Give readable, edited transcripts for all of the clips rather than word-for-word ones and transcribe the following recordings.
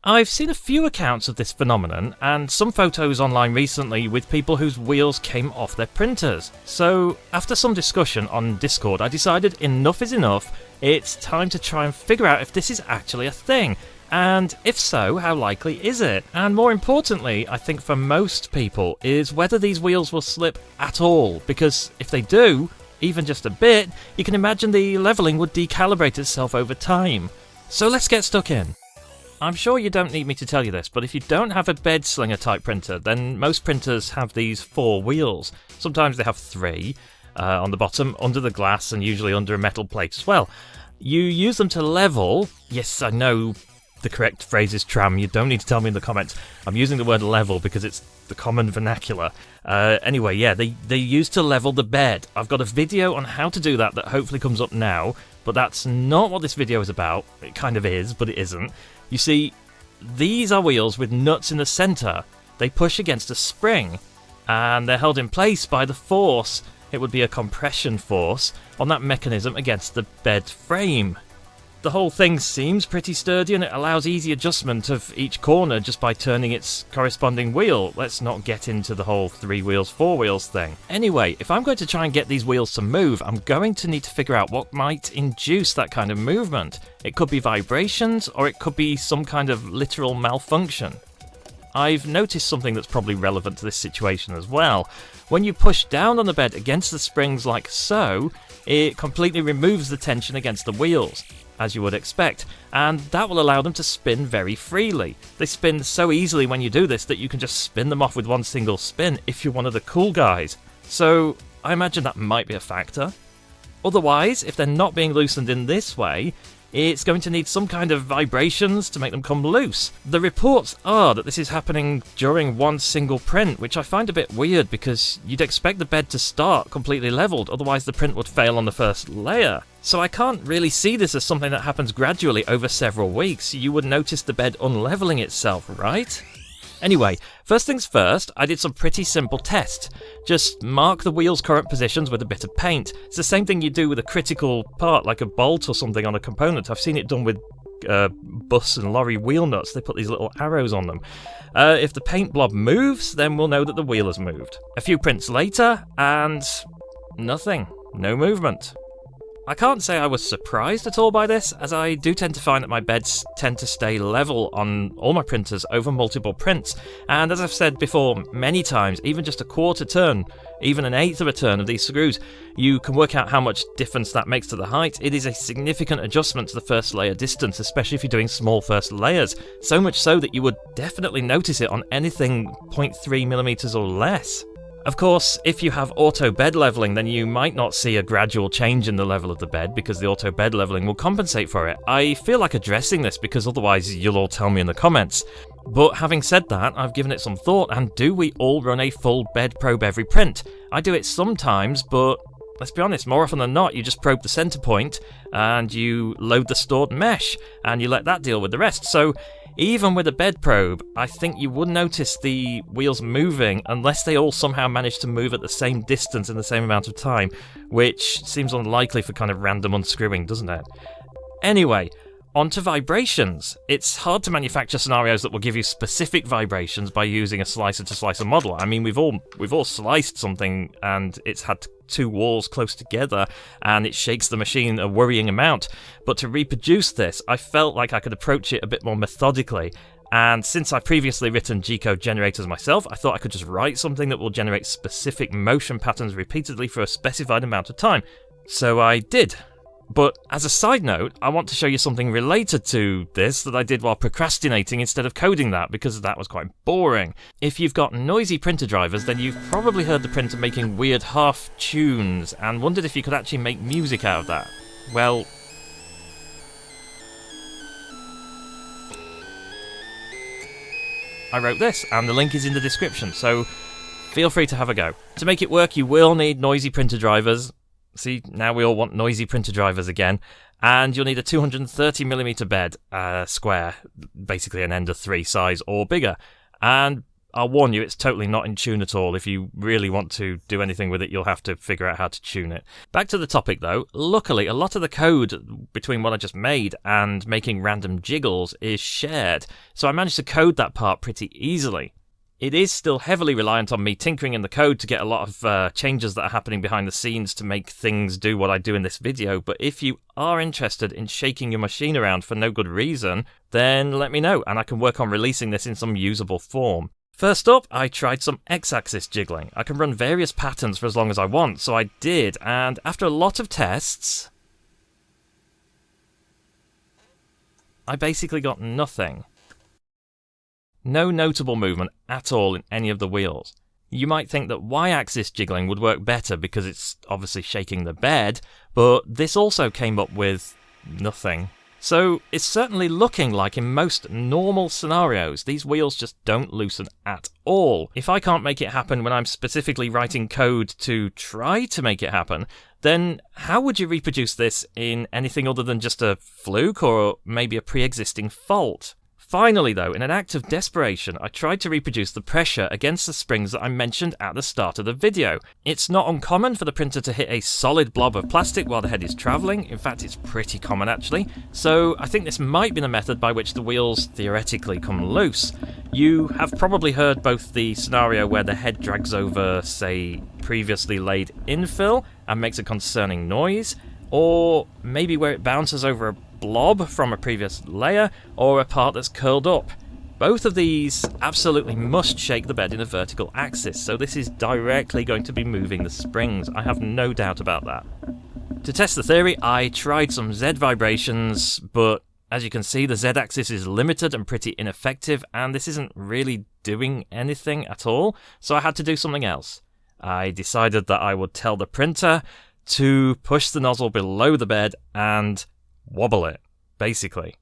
I've seen a few accounts of this phenomenon, and some photos online recently with people whose wheels came off their printers. So, after some discussion on Discord, I decided enough is enough, it's time to try and figure out if this is actually a thing. And if so, how likely is it? And more importantly, I think for most people, is whether these wheels will slip at all, because if they do, even just a bit, you can imagine the levelling would decalibrate itself over time. So let's get stuck in. I'm sure you don't need me to tell you this, but if you don't have a bed slinger type printer, then most printers have these 4 wheels. Sometimes they have 3 on the bottom, under the glass, and usually under a metal plate as well. You use them to level. Yes, I know the correct phrase is tram. You don't need to tell me in the comments. I'm using the word level because it's the common vernacular. Anyway, yeah, they use to level the bed. I've got a video on how to do that hopefully comes up now, but that's not what this video is about. It kind of is, but it isn't. You see, these are wheels with nuts in the centre. They push against a spring, and they're held in place by the force. It would be a compression force on that mechanism against the bed frame. The whole thing seems pretty sturdy, and it allows easy adjustment of each corner just by turning its corresponding wheel. Let's not get into the whole 3 wheels, 4 wheels thing. Anyway, if I'm going to try and get these wheels to move, I'm going to need to figure out what might induce that kind of movement. It could be vibrations, or it could be some kind of literal malfunction. I've noticed something that's probably relevant to this situation as well. When you push down on the bed against the springs like so, it completely removes the tension against the wheels, as you would expect, and that will allow them to spin very freely. They spin so easily when you do this that you can just spin them off with one single spin if you're one of the cool guys. So I imagine that might be a factor. Otherwise, if they're not being loosened in this way, it's going to need some kind of vibrations to make them come loose. The reports are that this is happening during one single print, which I find a bit weird because you'd expect the bed to start completely leveled, otherwise the print would fail on the first layer. So I can't really see this as something that happens gradually over several weeks. You would notice the bed unleveling itself, right? Anyway, first things first, I did some pretty simple tests. Just mark the wheel's current positions with a bit of paint. It's the same thing you do with a critical part, like a bolt or something on a component. I've seen it done with bus and lorry wheel nuts. They put these little arrows on them. If the paint blob moves, then we'll know that the wheel has moved. A few prints later, and nothing. No movement. I can't say I was surprised at all by this, as I do tend to find that my beds tend to stay level on all my printers over multiple prints, and as I've said before many times, even just a quarter turn, even an eighth of a turn of these screws, you can work out how much difference that makes to the height. It is a significant adjustment to the first layer distance, especially if you're doing small first layers, so much so that you would definitely notice it on anything 0.3mm or less. Of course, if you have auto bed leveling, then you might not see a gradual change in the level of the bed because the auto bed leveling will compensate for it. I feel like addressing this because otherwise you'll all tell me in the comments. But having said that, I've given it some thought, and do we all run a full bed probe every print? I do it sometimes, but let's be honest, more often than not, you just probe the center point and you load the stored mesh and you let that deal with the rest. So even with a bed probe, I think you would notice the wheels moving unless they all somehow manage to move at the same distance in the same amount of time, which seems unlikely for kind of random unscrewing, doesn't it? Anyway, on to vibrations. It's hard to manufacture scenarios that will give you specific vibrations by using a slicer-to-slicer model. I mean, we've all sliced something and it's had 2 walls close together and it shakes the machine a worrying amount. But to reproduce this, I felt like I could approach it a bit more methodically. And since I've previously written G-code generators myself, I thought I could just write something that will generate specific motion patterns repeatedly for a specified amount of time. So I did. But as a side note, I want to show you something related to this that I did while procrastinating instead of coding that, because that was quite boring. If you've got noisy printer drivers, then you've probably heard the printer making weird half tunes and wondered if you could actually make music out of that. Well, I wrote this, and the link is in the description, so feel free to have a go. To make it work, you will need noisy printer drivers. See, now we all want noisy printer drivers again. And you'll need a 230mm bed, square, basically an Ender 3 size or bigger. And I'll warn you, it's totally not in tune at all. If you really want to do anything with it, you'll have to figure out how to tune it. Back to the topic though, luckily a lot of the code between what I just made and making random jiggles is shared, so I managed to code that part pretty easily. It is still heavily reliant on me tinkering in the code to get a lot of changes that are happening behind the scenes to make things do what I do in this video, but if you are interested in shaking your machine around for no good reason, then let me know and I can work on releasing this in some usable form. First up, I tried some X-axis jiggling. I can run various patterns for as long as I want, so I did, and after a lot of tests, I basically got nothing. No notable movement at all in any of the wheels. You might think that Y-axis jiggling would work better because it's obviously shaking the bed, but this also came up with nothing. So it's certainly looking like in most normal scenarios, these wheels just don't loosen at all. If I can't make it happen when I'm specifically writing code to try to make it happen, then how would you reproduce this in anything other than just a fluke or maybe a pre-existing fault? Finally though, in an act of desperation, I tried to reproduce the pressure against the springs that I mentioned at the start of the video. It's not uncommon for the printer to hit a solid blob of plastic while the head is travelling. In fact, it's pretty common actually. So I think this might be the method by which the wheels theoretically come loose. You have probably heard both the scenario where the head drags over, say, previously laid infill and makes a concerning noise, or maybe where it bounces over a blob from a previous layer, or a part that's curled up. Both of these absolutely must shake the bed in a vertical axis, so this is directly going to be moving the springs. I have no doubt about that. To test the theory, I tried some Z vibrations, but as you can see, the Z axis is limited and pretty ineffective, and this isn't really doing anything at all, so I had to do something else. I decided that I would tell the printer to push the nozzle below the bed and wobble it, basically.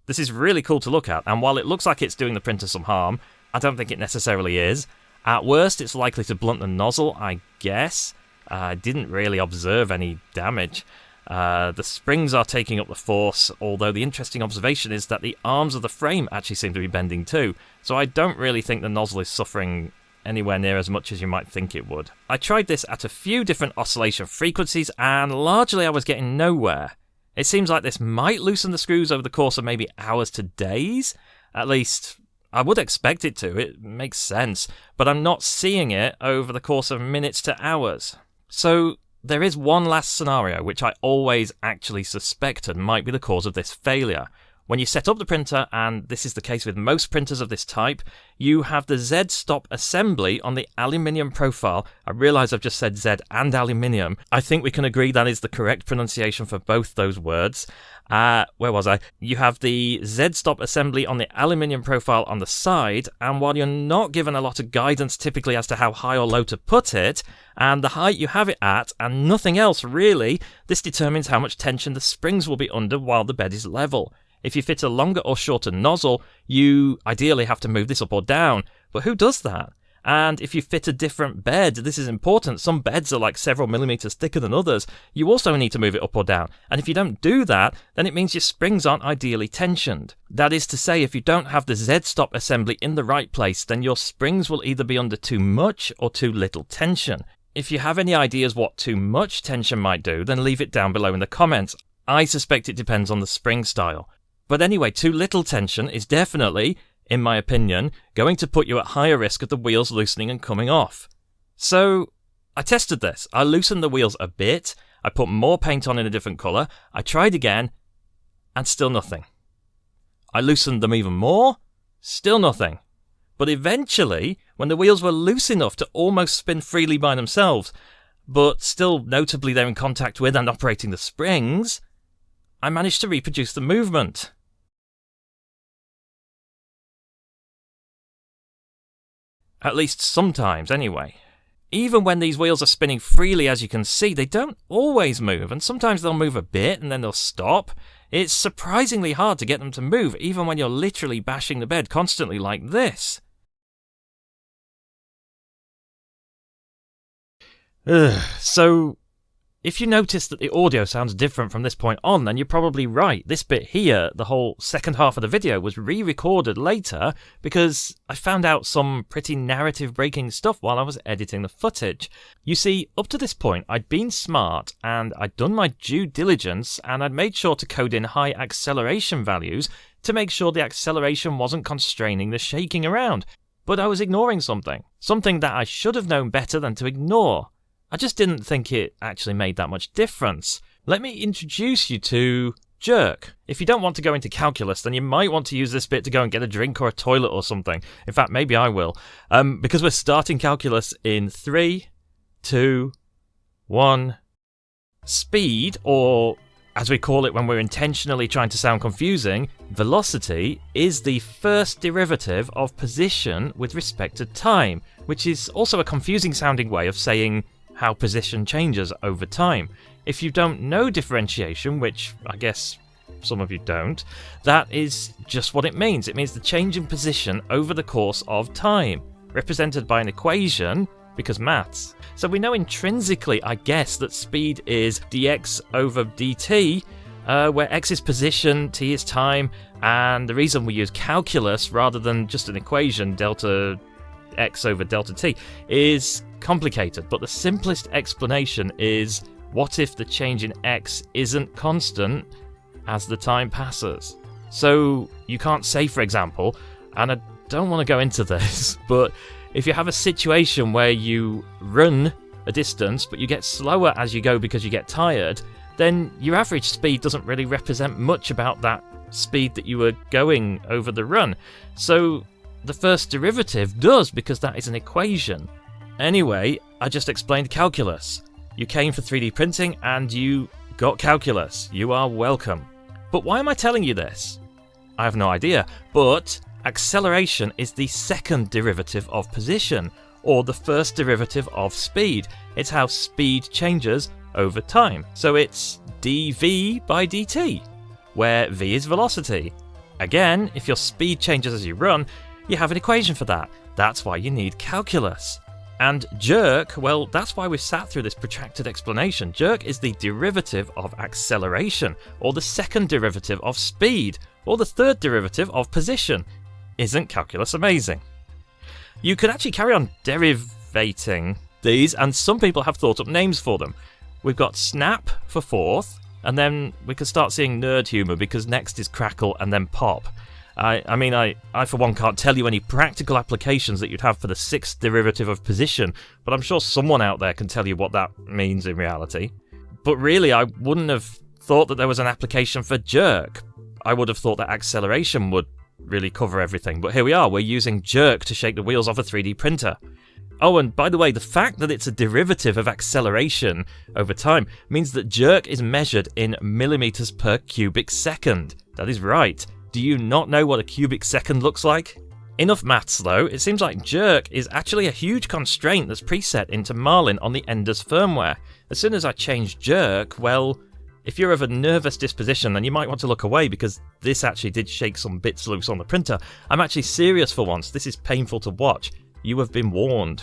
This is really cool to look at, and while it looks like it's doing the printer some harm, I don't think it necessarily is. At worst, it's likely to blunt the nozzle, I guess. I didn't really observe any damage. The springs are taking up the force, although the interesting observation is that the arms of the frame actually seem to be bending too, so I don't really think the nozzle is suffering anywhere near as much as you might think it would. I tried this at a few different oscillation frequencies, and largely I was getting nowhere. It seems like this might loosen the screws over the course of maybe hours to days. At least, I would expect it to. It makes sense. But I'm not seeing it over the course of minutes to hours. So there is one last scenario which I always actually suspected might be the cause of this failure. When you set up the printer, and this is the case with most printers of this type, you have the Z stop assembly on the aluminium profile. I realise I've just said Z and aluminium. I think we can agree that is the correct pronunciation for both those words. Where was I? You have the Z stop assembly on the aluminium profile on the side, and while you're not given a lot of guidance typically as to how high or low to put it, and the height you have it at, and nothing else really, this determines how much tension the springs will be under while the bed is level. If you fit a longer or shorter nozzle, you ideally have to move this up or down, but who does that? And if you fit a different bed, this is important, some beds are like several millimeters thicker than others, you also need to move it up or down, and if you don't do that, then it means your springs aren't ideally tensioned. That is to say, if you don't have the Z-stop assembly in the right place, then your springs will either be under too much or too little tension. If you have any ideas what too much tension might do, then leave it down below in the comments. I suspect it depends on the spring style. But anyway, too little tension is definitely, in my opinion, going to put you at higher risk of the wheels loosening and coming off. So I tested this. I loosened the wheels a bit, I put more paint on in a different colour, I tried again, and still nothing. I loosened them even more, still nothing. But eventually, when the wheels were loose enough to almost spin freely by themselves, but still notably they're in contact with and operating the springs, I managed to reproduce the movement. At least sometimes, anyway. Even when these wheels are spinning freely, as you can see, they don't always move, and sometimes they'll move a bit and then they'll stop. It's surprisingly hard to get them to move, even when you're literally bashing the bed constantly like this. So, if you notice that the audio sounds different from this point on, then you're probably right. This bit here, the whole second half of the video, was re-recorded later because I found out some pretty narrative-breaking stuff while I was editing the footage. You see, up to this point, I'd been smart and I'd done my due diligence and I'd made sure to code in high acceleration values to make sure the acceleration wasn't constraining the shaking around. But I was ignoring something that I should have known better than to ignore. I just didn't think it actually made that much difference. Let me introduce you to jerk. If you don't want to go into calculus, then you might want to use this bit to go and get a drink or a toilet or something. In fact, maybe I will. Because we're starting calculus in 3, 2, 1. Speed, or as we call it when we're intentionally trying to sound confusing, velocity, is the first derivative of position with respect to time, which is also a confusing sounding way of saying how position changes over time. If you don't know differentiation, which I guess some of you don't, that is just what it means. It means the change in position over the course of time, represented by an equation, because maths. So we know intrinsically, I guess, that speed is dx over dt, where x is position, t is time, and the reason we use calculus rather than just an equation, delta x over delta t, is complicated, but the simplest explanation is, what if the change in x isn't constant as the time passes? So you can't say, for example, and I don't want to go into this, but if you have a situation where you run a distance but you get slower as you go because you get tired, then your average speed doesn't really represent much about that speed that you were going over the run. So the first derivative does, because that is an equation. Anyway, I just explained calculus. You came for 3D printing and you got calculus. You are welcome. But why am I telling you this? I have no idea, but acceleration is the second derivative of position, or the first derivative of speed. It's how speed changes over time. So it's dv by dt, where v is velocity. Again, if your speed changes as you run, you have an equation for that. That's why you need calculus. And jerk, well, that's why we've sat through this protracted explanation. Jerk is the derivative of acceleration, or the second derivative of speed, or the third derivative of position. Isn't calculus amazing? You could actually carry on derivating these, and some people have thought up names for them. We've got snap for fourth, and then we could start seeing nerd humour, because next is crackle and then pop. I for one can't tell you any practical applications that you'd have for the sixth derivative of position, but I'm sure someone out there can tell you what that means in reality. But really, I wouldn't have thought that there was an application for jerk. I would have thought that acceleration would really cover everything, but here we are, we're using jerk to shake the wheels off a 3D printer. Oh, and by the way, the fact that it's a derivative of acceleration over time means that jerk is measured in millimeters per cubic second. That is right. Do you not know what a cubic second looks like? Enough maths though, it seems like jerk is actually a huge constraint that's preset into Marlin on the Ender's firmware. As soon as I change jerk, well, if you're of a nervous disposition, then you might want to look away, because this actually did shake some bits loose on the printer. I'm actually serious for once, this is painful to watch. You have been warned.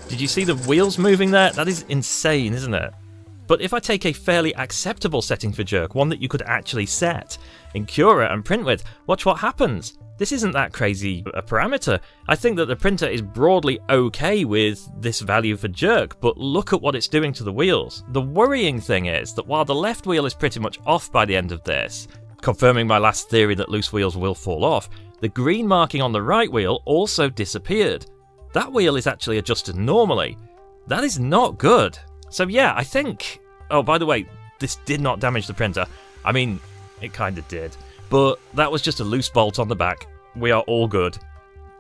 Did you see the wheels moving there? That is insane, isn't it? But if I take a fairly acceptable setting for jerk, one that you could actually set in Cura and print with, watch what happens. This isn't that crazy a parameter. I think that the printer is broadly okay with this value for jerk, but look at what it's doing to the wheels. The worrying thing is that while the left wheel is pretty much off by the end of this, confirming my last theory that loose wheels will fall off, the green marking on the right wheel also disappeared. That wheel is actually adjusted normally. That is not good. So yeah, I think... Oh, by the way, this did not damage the printer. I mean, it kinda did. But that was just a loose bolt on the back. We are all good.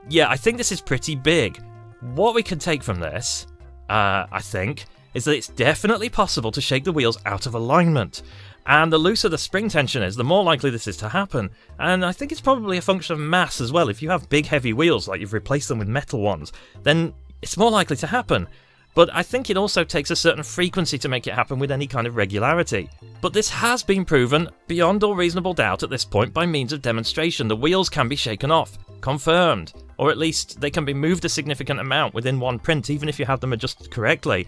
Yeah, I think this is pretty big. What we can take from this, I think, is that it's definitely possible to shake the wheels out of alignment. And the looser the spring tension is, the more likely this is to happen. And I think it's probably a function of mass as well. If you have big heavy wheels, like you've replaced them with metal ones, then it's more likely to happen. but I think it also takes a certain frequency to make it happen with any kind of regularity. But this has been proven beyond all reasonable doubt at this point by means of demonstration. The wheels can be shaken off. Confirmed. Or at least they can be moved a significant amount within one print, even if you have them adjusted correctly.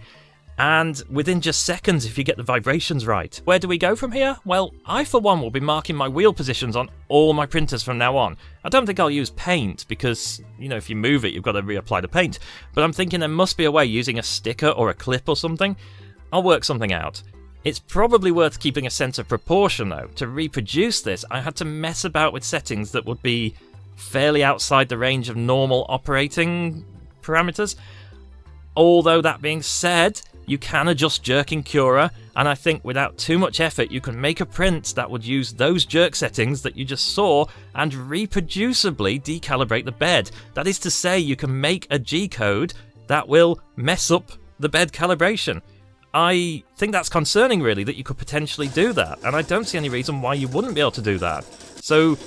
And within just seconds if you get the vibrations right. Where do we go from here? Well, I for one will be marking my wheel positions on all my printers from now on. I don't think I'll use paint because, if you move it you've got to reapply the paint. But I'm thinking there must be a way using a sticker or a clip or something. I'll work something out. It's probably worth keeping a sense of proportion though. To reproduce this, I had to mess about with settings that would be fairly outside the range of normal operating parameters. Although that being said, you can adjust jerk in Cura, and I think without too much effort you can make a print that would use those jerk settings that you just saw and reproducibly decalibrate the bed. That is to say, you can make a G-code that will mess up the bed calibration. I think that's concerning really, that you could potentially do that, and I don't see any reason why you wouldn't be able to do that. So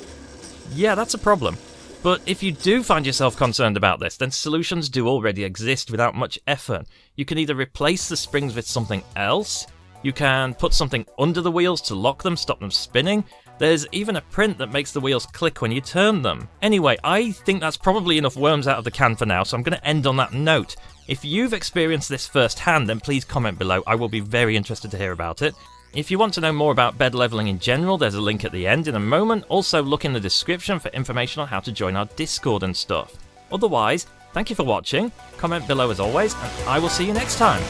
yeah, that's a problem. But if you do find yourself concerned about this, then solutions do already exist without much effort. You can either replace the springs with something else, you can put something under the wheels to lock them, stop them spinning. There's even a print that makes the wheels click when you turn them. Anyway, I think that's probably enough worms out of the can for now, so I'm going to end on that note. If you've experienced this firsthand, then please comment below. I will be very interested to hear about it. If you want to know more about bed leveling in general, there's a link at the end in a moment. Also look in the description for information on how to join our Discord and stuff. Otherwise, thank you for watching, comment below as always, and I will see you next time.